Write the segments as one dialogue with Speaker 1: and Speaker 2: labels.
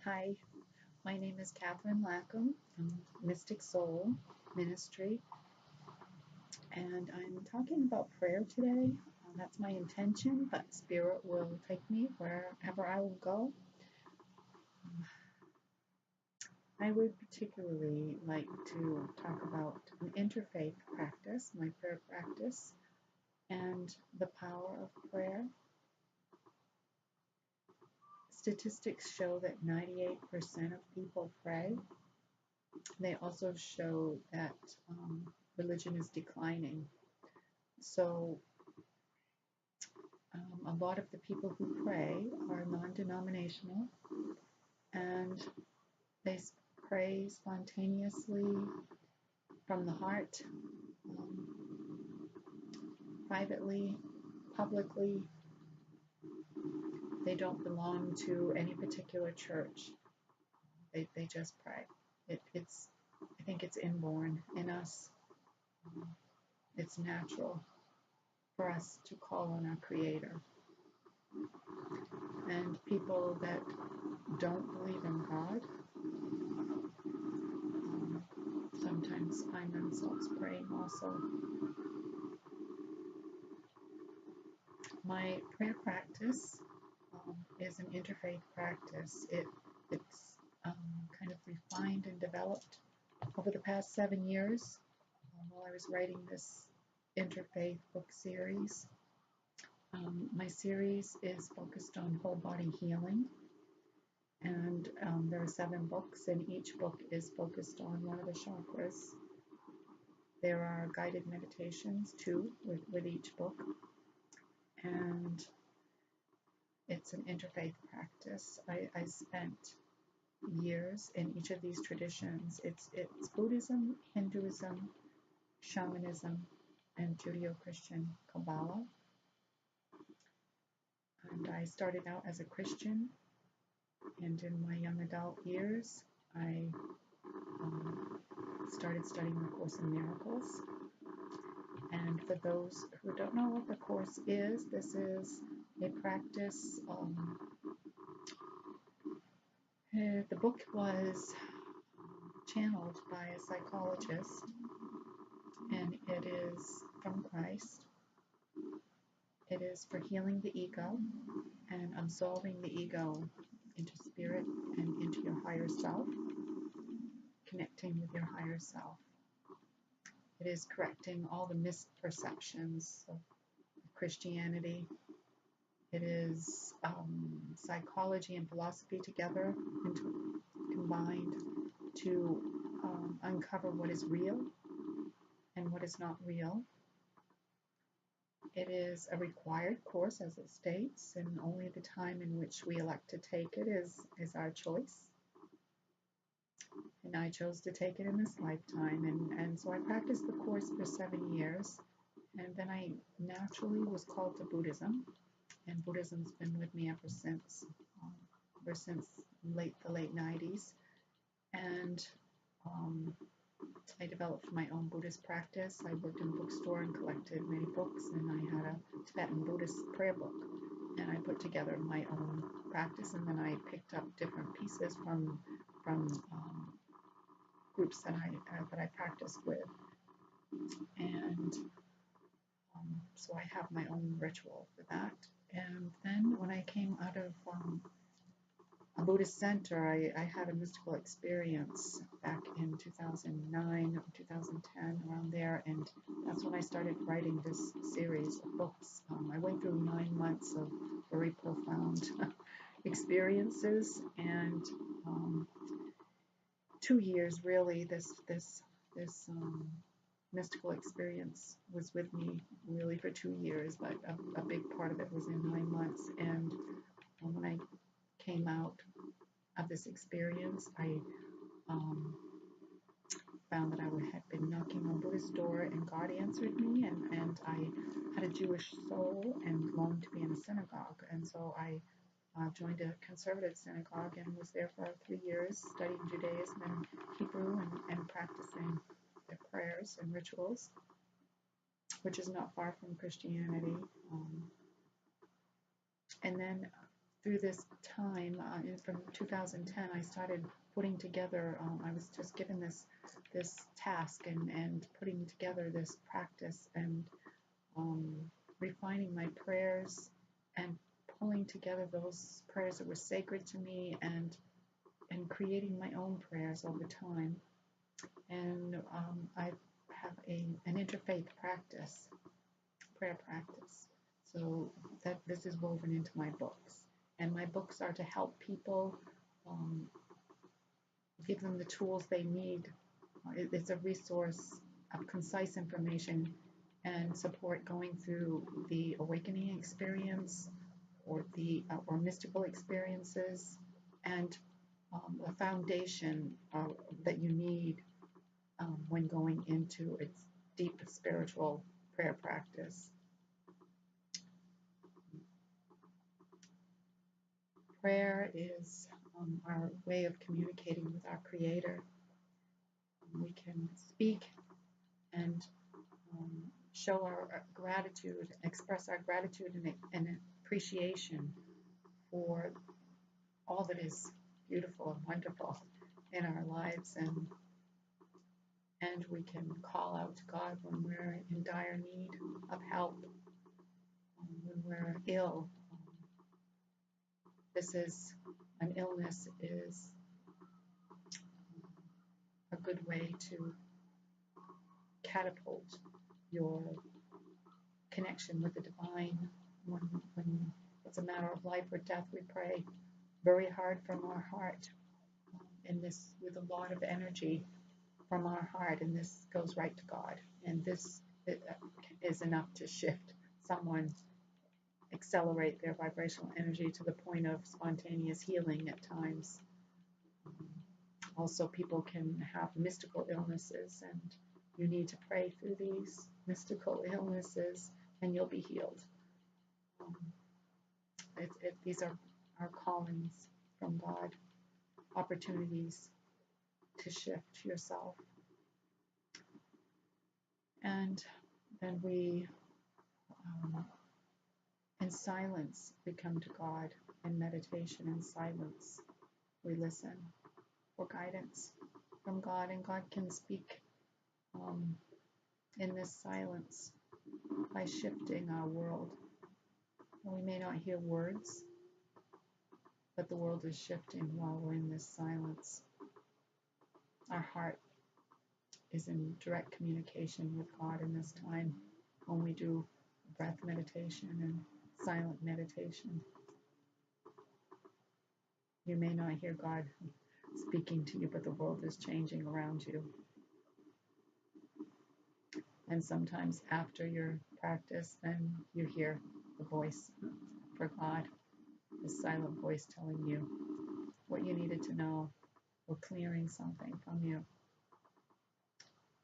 Speaker 1: Hi, my name is Catherine Lacombe from MysticSoul Ministry, and I'm talking about prayer today. That's my intention, but Spirit will take me wherever I will go. I would particularly like to talk about an interfaith practice, my prayer practice, and the power of prayer. Statistics show that 98% of people pray. They also show that religion is declining. So a lot of the people who pray are non-denominational, and they pray spontaneously from the heart, privately, publicly. They don't belong to any particular church. They just pray. I think it's inborn in us. It's natural for us to call on our Creator. And people that don't believe in God sometimes find themselves praying also. My prayer practice is an interfaith practice. It's kind of refined and developed over the past 7 years while I was writing this interfaith book series. My series is focused on whole body healing, and there are 7 books, and each book is focused on one of the chakras. There are guided meditations too with each book, and it's an interfaith practice. I spent years in each of these traditions. It's Buddhism, Hinduism, shamanism, and Judeo-Christian Kabbalah. And I started out as a Christian, and in my young adult years, I started studying the Course in Miracles. And for those who don't know what the Course is, this is a practice. The book was channeled by a psychologist, and it is from Christ. It is for healing the ego and absolving the ego into spirit and into your higher self, connecting with your higher self. It is correcting all the misperceptions of Christianity. It is psychology and philosophy together combined to uncover what is real and what is not real. It is a required course, as it states, and only the time in which we elect to take it is our choice. And I chose to take it in this lifetime, and so I practiced the Course for 7 years, and then I naturally was called to Buddhism, and Buddhism's been with me ever since the late 90s, and I developed my own Buddhist practice. I worked in a bookstore and collected many books, and I had a Tibetan Buddhist prayer book, and I put together my own practice, and then I picked up different pieces from groups that I practiced with, and so I have my own ritual for that. And then when I came out of a Buddhist center, I had a mystical experience back in 2009 or 2010, around there, and that's when I started writing this series of books. I went through 9 months of very profound experiences, and 2 years really. This mystical experience was with me really for 2 years, but a big part of it was in 9 months. And when I came out of this experience, I found that I had been knocking on Buddha's door, and God answered me, and I had a Jewish soul and longed to be in a synagogue. And so I joined a conservative synagogue and was there for 3 years, studying Judaism and Hebrew and practicing their prayers and rituals, which is not far from Christianity. And then through this time, from 2010, I started putting together. I was just given this task and putting together this practice and um, refining my prayers and pulling together those prayers that were sacred to me and creating my own prayers over time. And I have an interfaith practice, prayer practice. So that this is woven into my books. And my books are to help people, um, give them the tools they need. It's a resource of concise information and support going through the awakening experience or mystical experiences, and a foundation that you need when going into its deep spiritual prayer practice. Prayer is our way of communicating with our Creator. We can speak and show our gratitude, express our gratitude and appreciation for all that is beautiful and wonderful in our lives, and we can call out to God when we're in dire need of help, when we're ill. An illness is a good way to catapult your connection with the divine. When it's a matter of life or death, we pray very hard from our heart, and this with a lot of energy from our heart, and this goes right to God. And this is enough to shift someone, accelerate their vibrational energy to the point of spontaneous healing at times. Also, people can have mystical illnesses, and you need to pray through these mystical illnesses, and you'll be healed. These are our callings from God, opportunities to shift yourself. And then we, in silence, we come to God. In meditation, in silence, we listen for guidance from God, and God can speak in this silence by shifting our world. We may not hear words, but the world is shifting while we're in this silence. Our heart is in direct communication with God in this time when we do breath meditation and silent meditation. You may not hear God speaking to you, but the world is changing around you. And sometimes after your practice, then you hear the voice for God, the silent voice telling you what you needed to know or clearing something from you.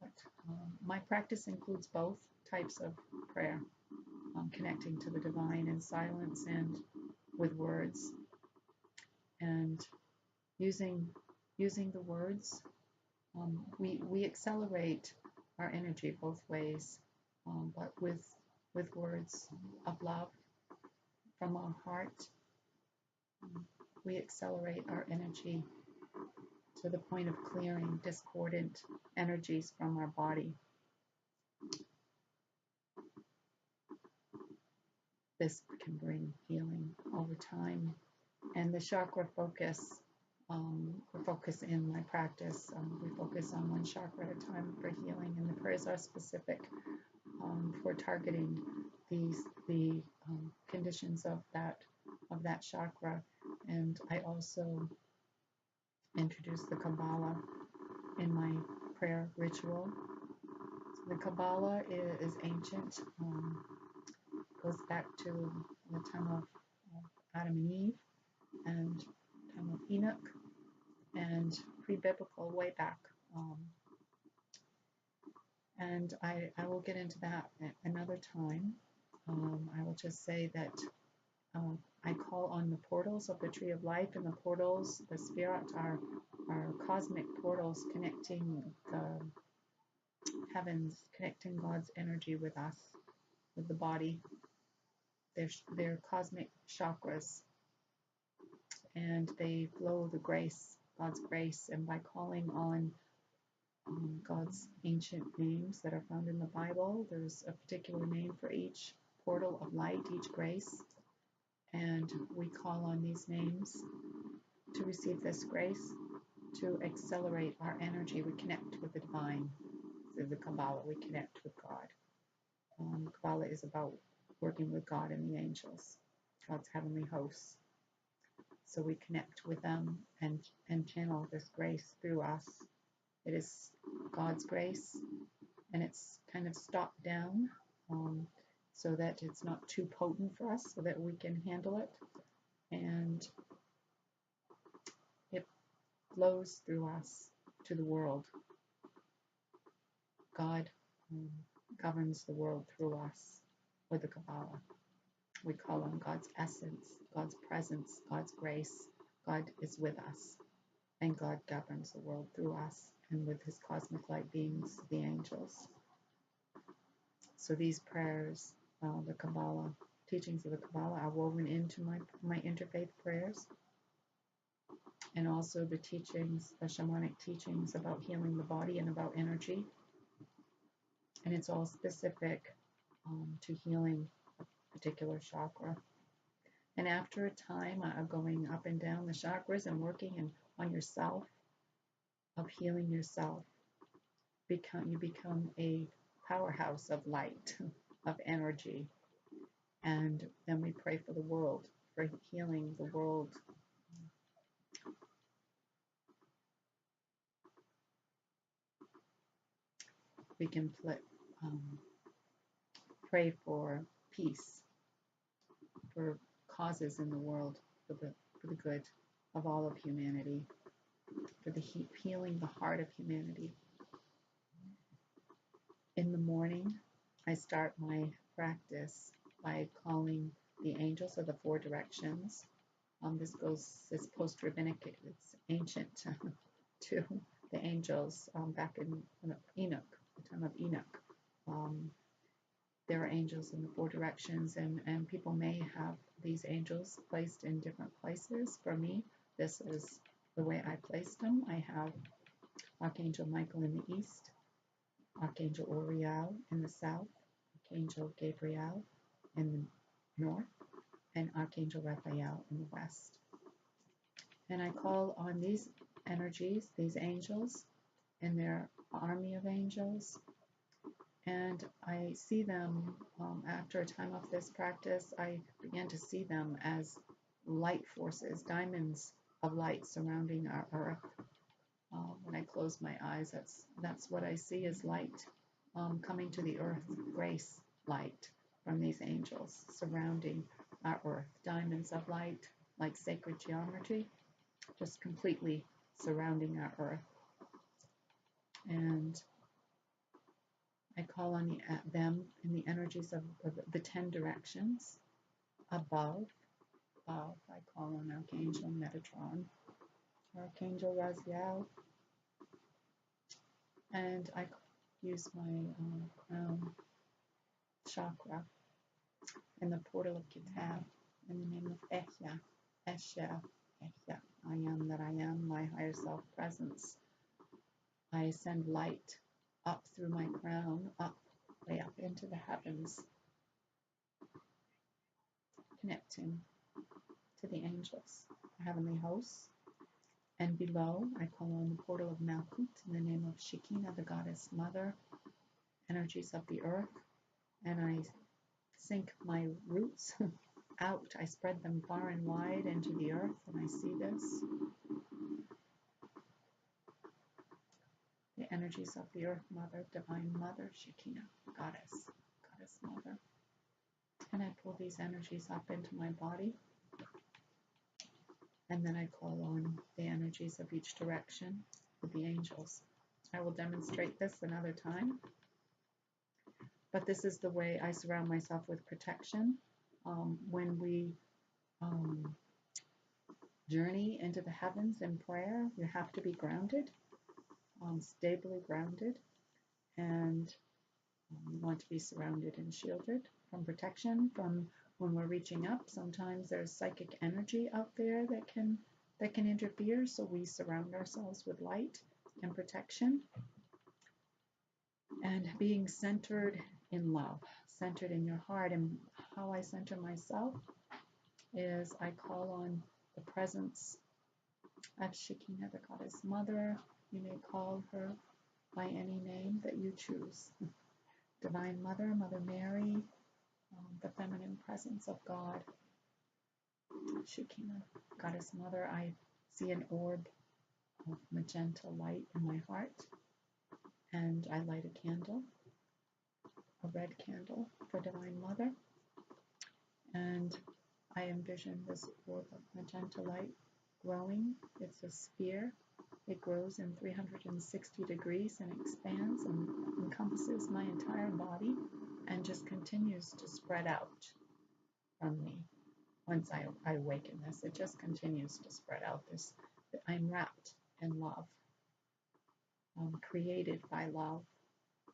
Speaker 1: But my practice includes both types of prayer, connecting to the divine in silence and with words, and using the words. We accelerate our energy both ways, but with words of love from our heart, we accelerate our energy to the point of clearing discordant energies from our body. This can bring healing over time. And the chakra focus, we focus in my practice, we focus on one chakra at a time for healing, and the prayers are specific for targeting the conditions of that chakra. And I also introduce the Kabbalah in my prayer ritual. So the Kabbalah is ancient, goes back to the time of Adam and Eve and time of Enoch, and pre-biblical way back. And I will get into that at another time. I will just say that I call on the portals of the Tree of Life, and the portals, the Spirit, are cosmic portals connecting the heavens, connecting God's energy with us, with the body. They're cosmic chakras and they flow the grace, God's grace, and by calling on God's ancient names that are found in the Bible, there's a particular name for each portal of light, each grace, and we call on these names to receive this grace, to accelerate our energy. We connect with the divine. Through the Kabbalah, we connect with God. Kabbalah is about working with God and the angels, God's heavenly hosts. So we connect with them and channel this grace through us. It is God's grace, and it's kind of stopped down so that it's not too potent for us, so that we can handle it. And it flows through us to the world. God governs the world through us with the Kabbalah. We call on God's essence, God's presence, God's grace. God is with us, and God governs the world through us and with his cosmic light beings, the angels. So these prayers, the Kabbalah, teachings of the Kabbalah are woven into my interfaith prayers, and also the teachings, the shamanic teachings about healing the body and about energy. And it's all specific to healing a particular chakra. And after a time of going up and down the chakras and working on yourself, of healing yourself, you become a powerhouse of light, of energy. And then we pray for the world, for healing the world. We can pray for peace, for causes in the world, for the good of all of humanity, for the healing the heart of humanity. In the morning, I start my practice by calling the angels of the four directions. This post-rabbinic, it's ancient to the angels back in Enoch, the time of Enoch. There are angels in the four directions, and people may have these angels placed in different places. For me, this is the way I placed them. I have Archangel Michael in the east, Archangel Uriel in the south, Archangel Gabriel in the north, and Archangel Raphael in the west. And I call on these energies, these angels, and their army of angels, and I see them, after a time of this practice, I began to see them as light forces, diamonds of light surrounding our earth. When I close my eyes, that's what I see as light coming to the earth, grace light from these angels surrounding our earth, diamonds of light, like sacred geometry, just completely surrounding our earth. And I call on them in the energies of the 10 directions. Above, I call on Archangel Metatron, Archangel Raziel, and I use my crown chakra in the portal of Kitab in the name of Ehya, Esha, Ehya, I am that I am, my higher self presence. I send light up through my crown, way up into the heavens, connecting to the angels, the heavenly hosts. And below, I call on the portal of Malkut in the name of Shekinah, the goddess mother, energies of the earth, and I sink my roots out. I spread them far and wide into the earth, and I see this. The energies of the earth mother, divine mother, Shekinah, goddess mother. And I pull these energies up into my body. And then I call on the energies of each direction with the angels. I will demonstrate this another time. But this is the way I surround myself with protection. When we journey into the heavens in prayer, you have to be grounded, stably grounded, and you want to be surrounded and shielded from protection, from when we're reaching up, sometimes there's psychic energy out there that can interfere, so we surround ourselves with light and protection. And being centered in love, centered in your heart. And how I center myself is I call on the presence of Shekinah, the goddess mother. You may call her by any name that you choose. Divine Mother, Mother Mary, the feminine presence of God. Shekinah, goddess mother. I see an orb of magenta light in my heart, and I light a candle, a red candle for Divine Mother, and I envision this orb of magenta light growing. It's a sphere. It grows in 360 degrees and expands and encompasses my entire body and just continues to spread out from me. Once I awaken this, it just continues to spread out. I'm wrapped in love, created by love.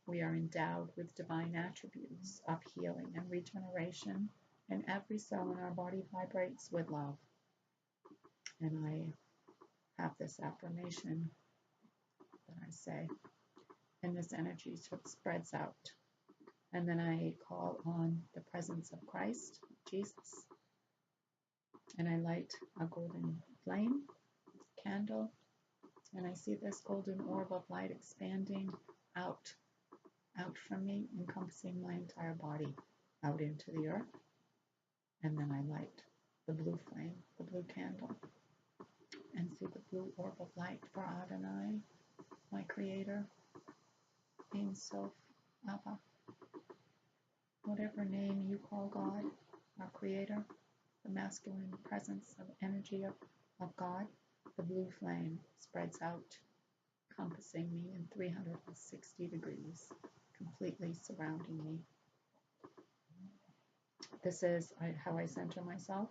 Speaker 1: We are endowed with divine attributes of healing and regeneration, and every cell in our body vibrates with love. And I have this affirmation that I say, and this energy spreads out. And then I call on the presence of Christ, Jesus, and I light a golden flame, candle, and I see this golden orb of light expanding out from me, encompassing my entire body, out into the earth. And then I light the blue flame, the blue candle, and see the blue orb of light for Adonai, my Creator, Ein Sof, Abba, whatever name you call God, our Creator, the masculine presence of energy of God. The blue flame spreads out, encompassing me in 360 degrees, completely surrounding me. This is how I center myself.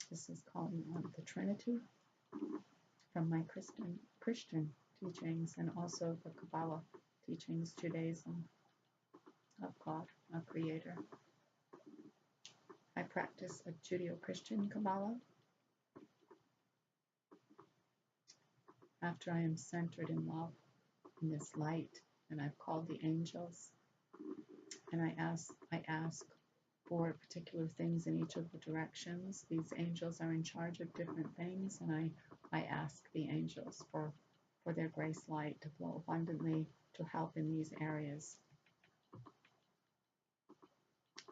Speaker 1: This is calling on the Trinity from my Christian teachings, and also the Kabbalah teachings, Judaism, of God, our Creator. I practice a Judeo-Christian Kabbalah. After I am centered in love, in this light, and I've called the angels, and I ask for particular things in each of the directions. These angels are in charge of different things, and I ask the angels for their grace light to flow abundantly to help in these areas.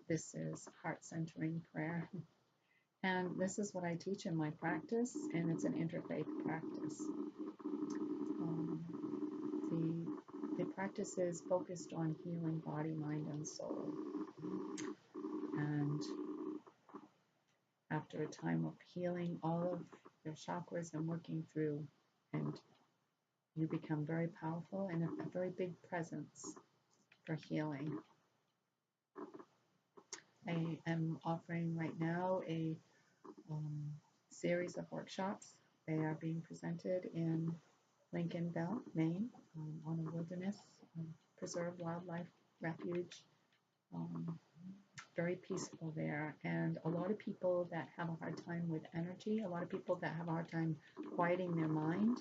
Speaker 1: This is heart-centering prayer. And this is what I teach in my practice, and it's an interfaith practice. The practice is focused on healing body, mind, and soul. And after a time of healing all of your chakras and working through, and you become very powerful and a very big presence for healing. I am offering right now a series of workshops. They are being presented in Lincolnville, Maine, on a wilderness preserve wildlife refuge. Very peaceful there, and a lot of people that have a hard time with energy, a lot of people that have a hard time quieting their mind,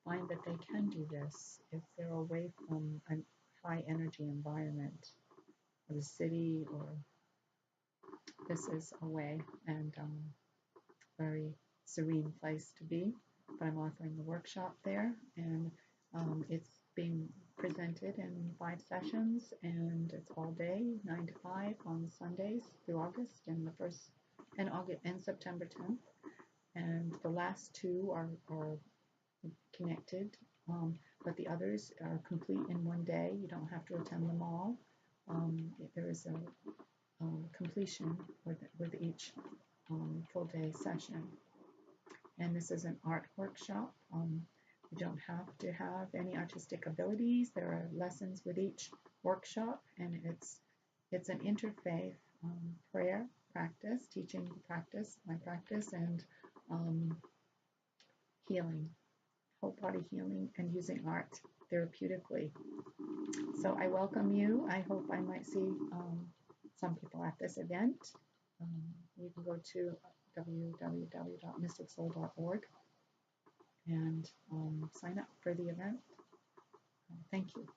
Speaker 1: find that they can do this if they're away from a high energy environment, or the city, or this is a way, and very serene place to be. But I'm offering the workshop there, and it's being presented in 5 sessions, and it's all day, 9 to 5 on Sundays through August, and September 10th, and the last 2 are connected, but the others are complete in one day. You don't have to attend them all. There is a completion with each full day session. And this is an art workshop. You don't have to have any artistic abilities. There are lessons with each workshop, and it's an interfaith prayer practice, teaching the practice, my practice, and healing, whole body healing, and using art therapeutically. So I welcome you. I hope I might see some people at this event. You can go to www.mysticsoul.org and sign up for the event. Thank you.